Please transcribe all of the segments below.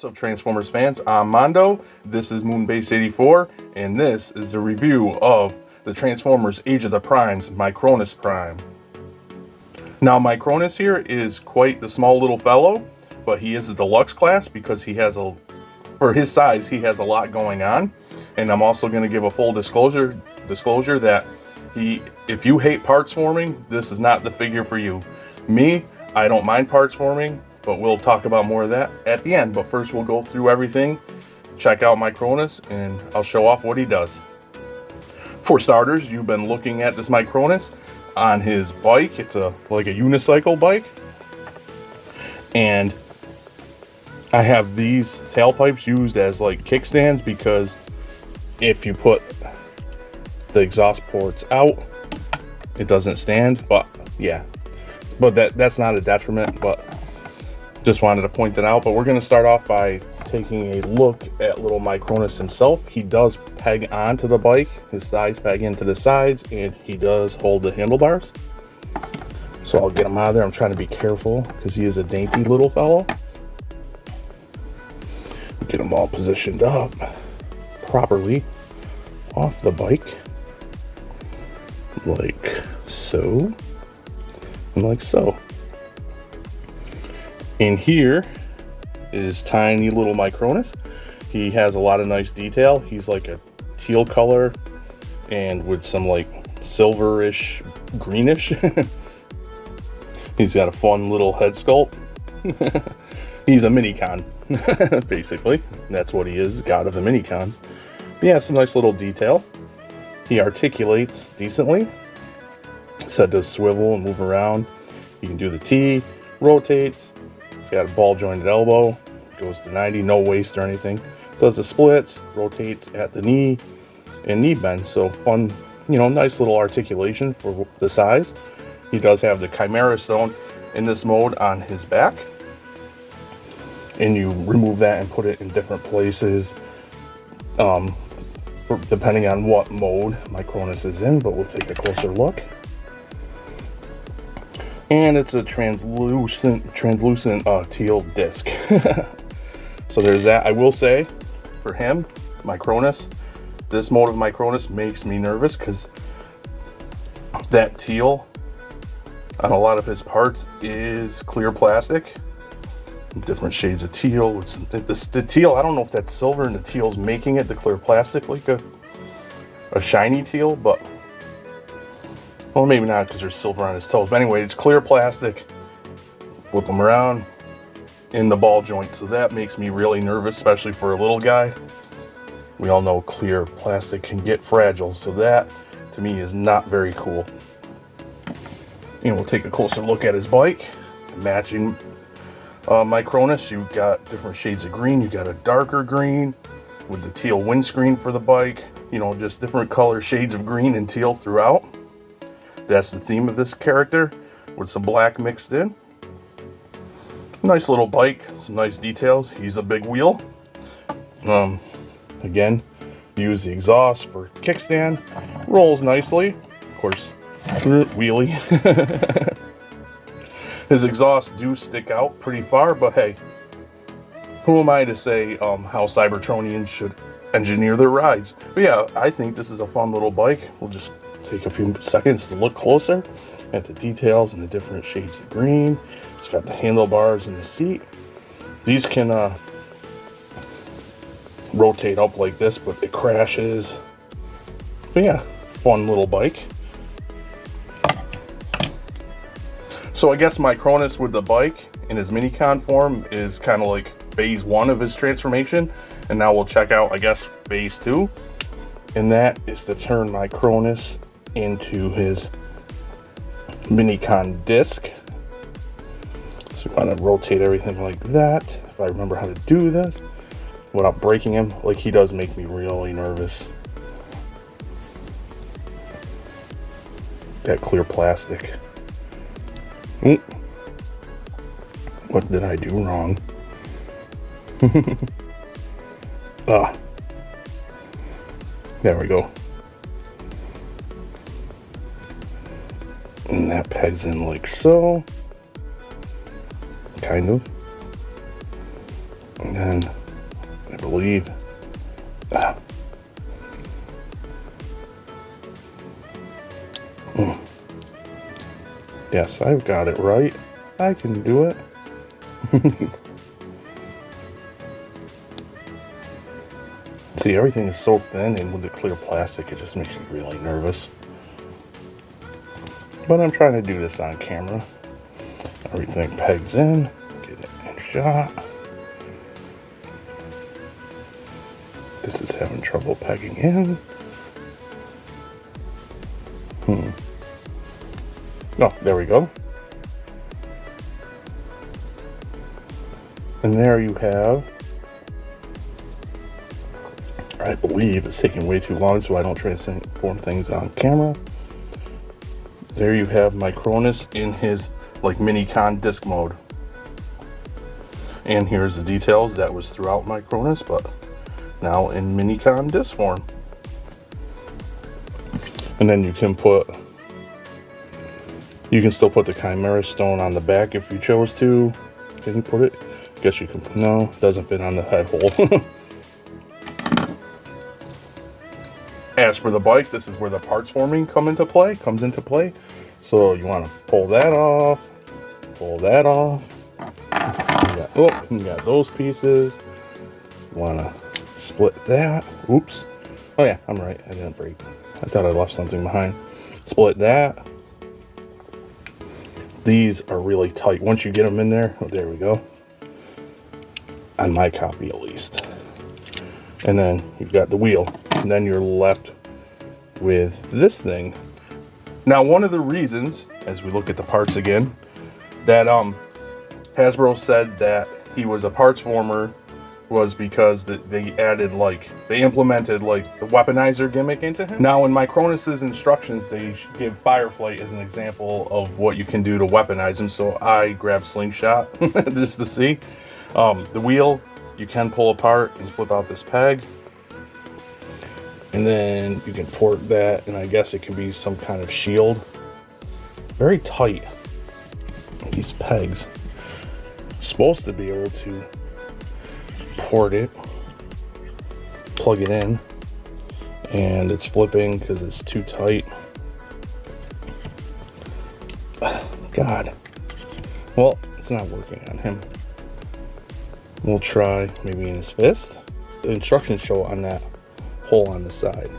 up, Transformers fans? I'm Mondo, this is Moonbase84, and this is the review of the Transformers Age of the Primes Micronus Prime. Now, Micronus here is quite the small little fellow, but he is a deluxe class because he has for his size, he has a lot going on. And I'm also going to give a full disclosure that if you hate parts forming, this is not the figure for you. Me, I don't mind parts forming, but we'll talk about more of that at the end. But first, we'll go through everything, check out Micronus, and I'll show off what he does. For starters, you've been looking at this Micronus on his bike. It's like a unicycle bike. And I have these tailpipes used as like kickstands because if you put the exhaust ports out, it doesn't stand. But yeah, but that's not a detriment, but just wanted to point that out. But we're going to start off by taking a look at little Micronus himself. He does peg onto the bike, his sides peg into the sides, and he does hold the handlebars. So I'll get him out of there. I'm trying to be careful because he is a dainty little fellow. Get him all positioned up properly off the bike, like so, and like so. In here is tiny little Micronus. He has a lot of nice detail. He's like a teal color and with some like silverish greenish. He's got a fun little head sculpt. He's a mini-con, basically. That's what he is, god of the mini-cons. Yeah, some nice little detail. He articulates decently. So it does swivel and move around. You can do the T, rotates. It's got a ball jointed elbow, goes to 90, no waist or anything. Does the splits, rotates at the knee and knee bend. So fun, nice little articulation for the size. He does have the Chimera Stone in this mode on his back. And you remove that and put it in different places, depending on what mode Micronus is in, but we'll take a closer look. And it's a translucent teal disc. So there's that. I will say, for him, Micronus, this mode of Micronus makes me nervous because that teal on a lot of his parts is clear plastic. Different shades of teal. The teal, I don't know if that's silver and the teal's making it the clear plastic, like a shiny teal, but well, maybe not because there's silver on his toes. But anyway, it's clear plastic. Flip them around in the ball joint, so that makes me really nervous, especially for a little guy. We all know clear plastic can get fragile, so that to me is not very cool. And we'll take a closer look at his bike, matching Micronus. You've got different shades of green. You've got a darker green with the teal windscreen for the bike. Just different color shades of green and teal throughout. That's the theme of this character with some black mixed in. Nice little bike, some nice details. He's a big wheel. Again, use the exhaust for kickstand. Rolls nicely. Of course, wheelie. His exhausts do stick out pretty far, but hey, who am I to say how Cybertronians should engineer their rides? But yeah, I think this is a fun little bike. We'll just take a few seconds to look closer at the details and the different shades of green. It's got the handlebars in the seat. These can rotate up like this, but it crashes. But yeah, fun little bike. So I guess Micronus with the bike in his mini-con form is kind of like phase 1 of his transformation. And now we'll check out, I guess, phase 2. And that is to turn Micronus into his mini-con disc. So we want to rotate everything like that, if I remember how to do this, without breaking him. Like, he does make me really nervous. That clear plastic. What did I do wrong? There we go. And that pegs in like so. Kind of. And then I believe yes, I've got it right. I can do it. See, everything is so thin, and with the clear plastic, it just makes me really nervous. But I'm trying to do this on camera. Everything pegs in, get it in shot. This is having trouble pegging in. Oh, there we go. And there you have, I believe it's taking way too long so I don't transform things on camera. There you have Micronus in his like mini-con disc mode. And here's the details that was throughout Micronus, but now in mini-con disc form. And then you can still put the Chimera stone on the back if you chose to. Can you put it? Guess you can. No, doesn't fit on the head hole. As for the bike, this is where the parts forming comes into play. So you want to pull that off, pull that off. You got those pieces. You want to split that. Oops. Oh yeah, I'm right. I didn't break. I thought I left something behind. Split that. These are really tight. Once you get them in there, oh, there we go. On my copy at least. And then you've got the wheel. And then you're left with this thing. Now, one of the reasons, as we look at the parts again, that Hasbro said that he was a parts former was because they implemented like the weaponizer gimmick into him. Now in Micronus's instructions, they give Fireflight as an example of what you can do to weaponize him. So I grabbed Slingshot just to see. The wheel you can pull apart and flip out this peg. And then you can port that, and I guess it can be some kind of shield. Very tight, these pegs. Supposed to be able to port it, plug it in, and it's flipping because it's too tight. God. Well, it's not working on him. We'll try maybe in his fist. The instructions show on that hole on the side.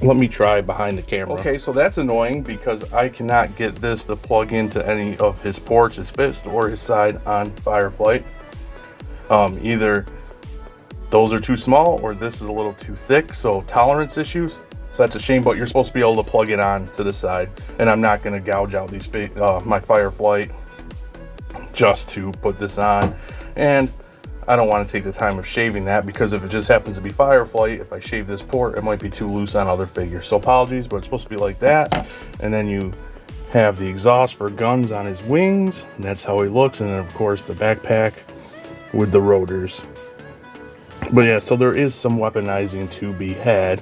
Let me try behind the camera. Okay, so that's annoying because I cannot get this to plug into any of his ports, his fist or his side on Fireflight. Either those are too small or this is a little too thick, so tolerance issues. So that's a shame, but you're supposed to be able to plug it on to the side, and I'm not going to gouge out these my Fireflight just to put this on. And I don't want to take the time of shaving that, because if it just happens to be Fireflight, if I shave this port, it might be too loose on other figures. So apologies, but it's supposed to be like that. And then you have the exhaust for guns on his wings, and that's how he looks. And then of course the backpack with the rotors. But yeah, so there is some weaponizing to be had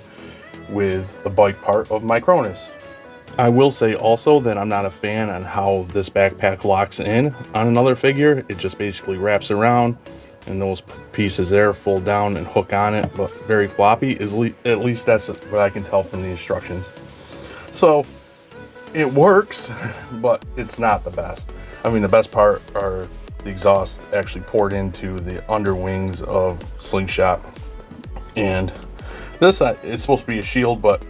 with the bike part of Micronus. I will say also that I'm not a fan on how this backpack locks in on another figure. It just basically wraps around, and those pieces there fold down and hook on it, but very floppy. At least that's what I can tell from the instructions. So it works, but it's not the best. I mean, the best part are the exhaust actually poured into the underwings of Slingshot. And this is supposed to be a shield, but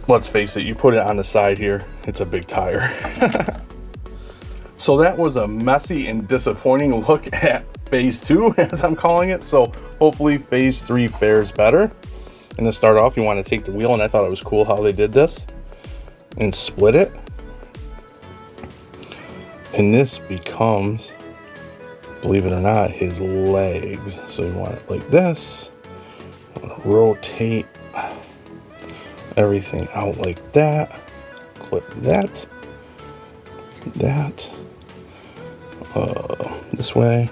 let's face it, you put it on the side here, it's a big tire. So that was a messy and disappointing look at phase 2, as I'm calling it. So hopefully phase 3 fares better. And to start off, you want to take the wheel, and I thought it was cool how they did this, and split it. And this becomes, believe it or not, his legs. So you want it like this. Rotate everything out like that. Clip that. This way.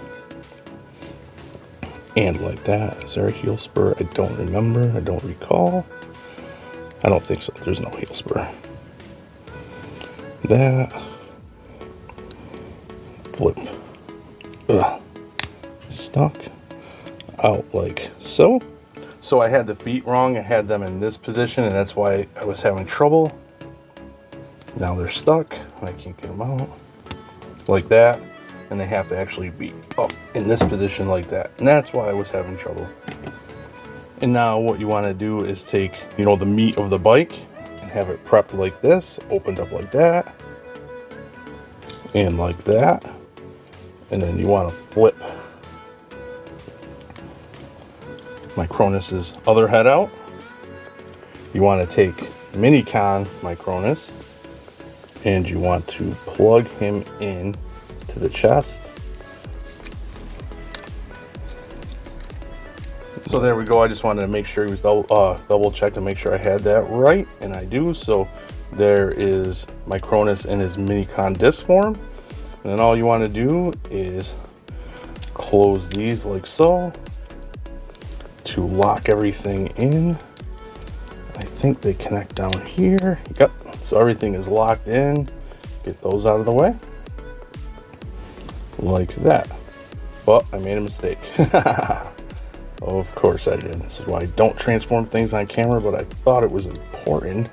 And like that. Is there a heel spur? I don't remember. I don't recall. I don't think so. There's no heel spur. That. Flip. stuck out like so. So I had the feet wrong. I had them in this position, and that's why I was having trouble. Now they're stuck. I can't get them out like that, and they have to actually be up in this position like that, and that's why I was having trouble. And now what you want to do is take, you know, the meat of the bike and have it prepped like this, opened up like that, and like that, and then you want to flip Micronus's other head out. You want to take Minicon Micronus and you want to plug him in to the chest. So there we go. I just wanted to make sure he was double check to make sure I had that right, and I do. So there is Micronus in his Minicon disc form, and then all you want to do is close these like so to lock everything in. I think they connect down here. Yep, so everything is locked in. Get those out of the way like that. But I made a mistake. Of course I did. This is why I don't transform things on camera, but I thought it was important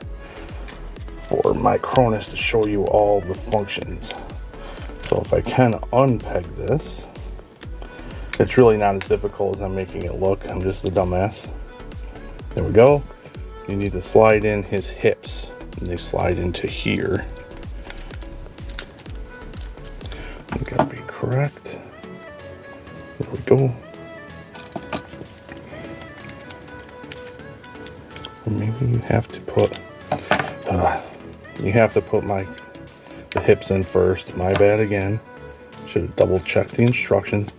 for Micronus to show you all the functions. So if I can unpeg this, it's really not as difficult as I'm making it look. I'm just a dumbass. There we go. You need to slide in his hips, and they slide into here. I gotta be correct. There we go. Maybe you have to put the hips in first. My bad again. Should have double checked the instructions.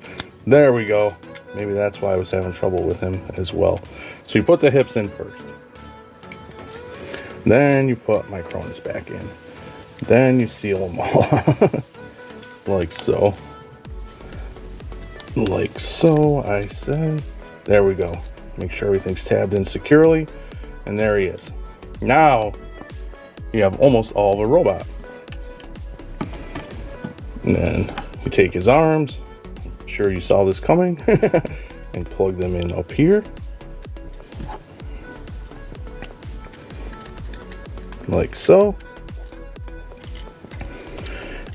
There we go. Maybe that's why I was having trouble with him as well. So you put the hips in first. Then you put Micronus back in. Then you seal them all. Like so. Like so, I said. There we go. Make sure everything's tabbed in securely. And there he is. Now you have almost all of a robot. And then you take his arms. I'm sure you saw this coming. And plug them in up here. Like so.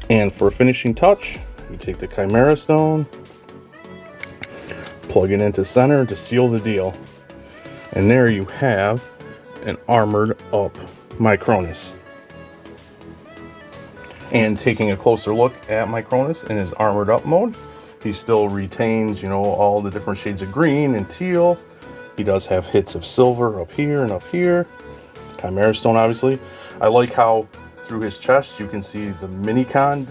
And for a finishing touch, you take the Chimera Stone, plug it into center to seal the deal. And there you have an armored up Micronus. And taking a closer look at Micronus in his armored up mode, he still retains, you know, all the different shades of green and teal. He does have hits of silver up here and up here. Chimera Stone, obviously. I like how through his chest you can see the Minicon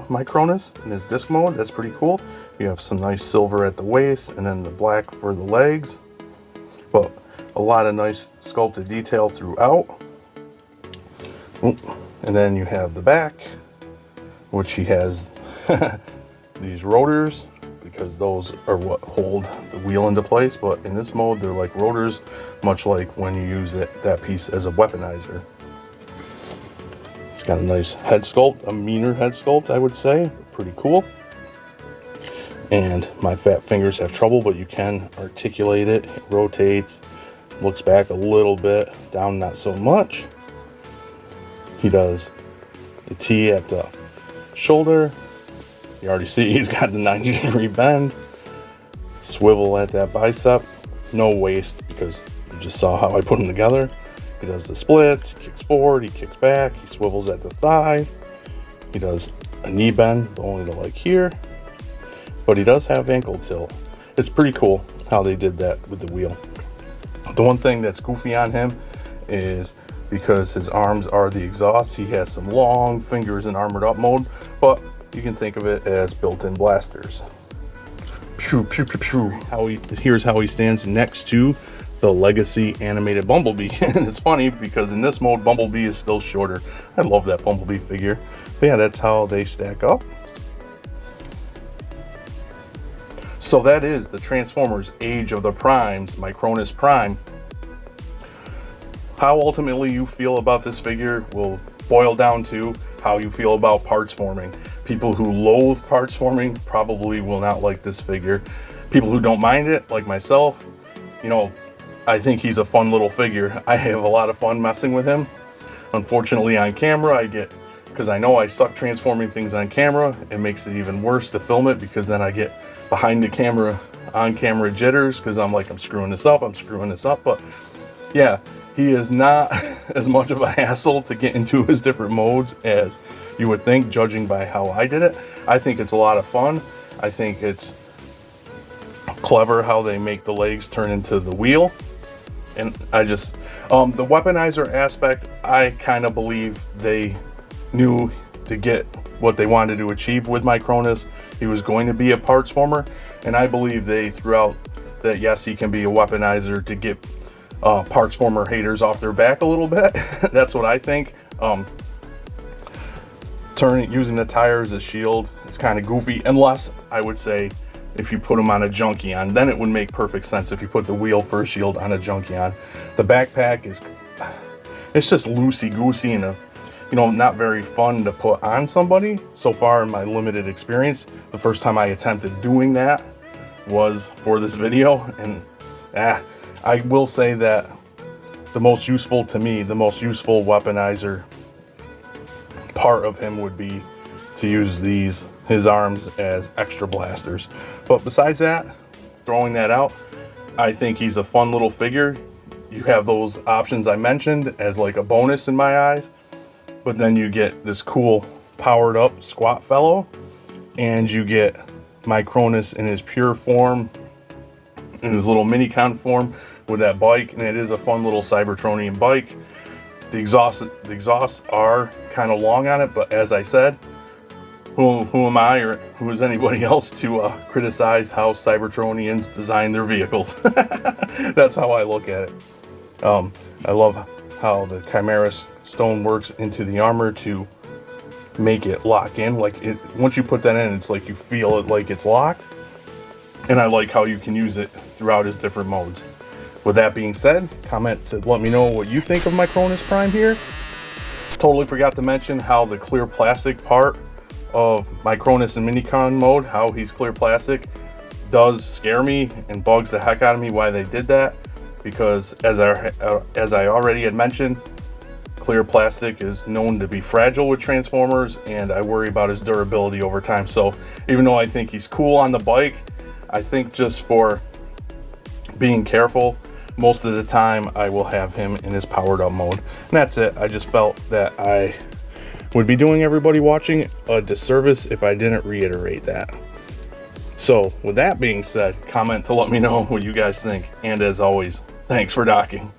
Micronus in his disc mode. That's pretty cool. You have some nice silver at the waist and then the black for the legs. But a lot of nice sculpted detail throughout. And then you have the back, which he has these rotors, because those are what hold the wheel into place. But in this mode, they're like rotors, much like when you use that piece as a weaponizer. It's got a nice head sculpt, a meaner head sculpt, I would say. Pretty cool. And my fat fingers have trouble, but you can articulate it. It rotates, looks back a little bit, down not so much. He does the T at the shoulder. You already see he's got the 90-degree bend. Swivel at that bicep. No waist, because you just saw how I put them together. He does the splits, he kicks forward, he kicks back, he swivels at the thigh. He does a knee bend, but only to like here. But he does have ankle tilt. It's pretty cool how they did that with the wheel. The one thing that's goofy on him is because his arms are the exhaust, he has some long fingers in armored up mode, but you can think of it as built-in blasters. Here's how he stands next to the Legacy animated Bumblebee. And it's funny because in this mode, Bumblebee is still shorter. I love that Bumblebee figure. But yeah, that's how they stack up. So that is the Transformers Age of the Primes, Micronus Prime. How ultimately you feel about this figure will boil down to how you feel about parts forming. People who loathe parts forming probably will not like this figure. people who don't mind it, like myself, you know, I think he's a fun little figure. I have a lot of fun messing with him. Unfortunately, on camera, because I know I suck transforming things on camera, it makes it even worse to film it, because then I get behind the camera, on camera jitters, because I'm like, I'm screwing this up. But yeah, he is not as much of a hassle to get into his different modes as you would think, judging by how I did it. I think it's a lot of fun. I think it's clever how they make the legs turn into the wheel. And I just, the weaponizer aspect, I kind of believe they knew to get what they wanted to achieve with Micronus, he was going to be a parts former. And I believe they threw out that, yes, he can be a weaponizer to get parts former haters off their back a little bit. That's what I think. Using the tire as a shield is kind of goofy, unless I would say if you put him on a Junkion, then it would make perfect sense if you put the wheel for a shield on a Junkion. The backpack it's just loosey-goosey and not very fun to put on somebody. So far in my limited experience, the first time I attempted doing that was for this video, and I will say that the most useful weaponizer part of him would be to use his arms as extra blasters. But besides that, throwing that out, I think he's a fun little figure. You have those options I mentioned as like a bonus in my eyes, but then you get this cool powered up squat fellow, and you get Micronus in his pure form, in his little minicon form with that bike, and it is a fun little Cybertronian bike. The exhausts are kind of long on it, but as I said, who am I or who is anybody else to criticize how Cybertronians design their vehicles? That's how I look at it. I love how the Chimera stone works into the armor to make it lock in. Once you put that in, it's like you feel it like it's locked. And I like how you can use it throughout his different modes. With that being said, comment to let me know what you think of Micronus Prime here. Totally forgot to mention how the clear plastic part of Micronus in Minicon mode, how he's clear plastic, does scare me and bugs the heck out of me why they did that. Because as I already had mentioned, clear plastic is known to be fragile with Transformers, and I worry about his durability over time. So even though I think he's cool on the bike, I think just for being careful, most of the time I will have him in his powered up mode. And that's it. I just felt that I would be doing everybody watching a disservice if I didn't reiterate that. So with that being said, comment to let me know what you guys think. And as always, thanks for docking.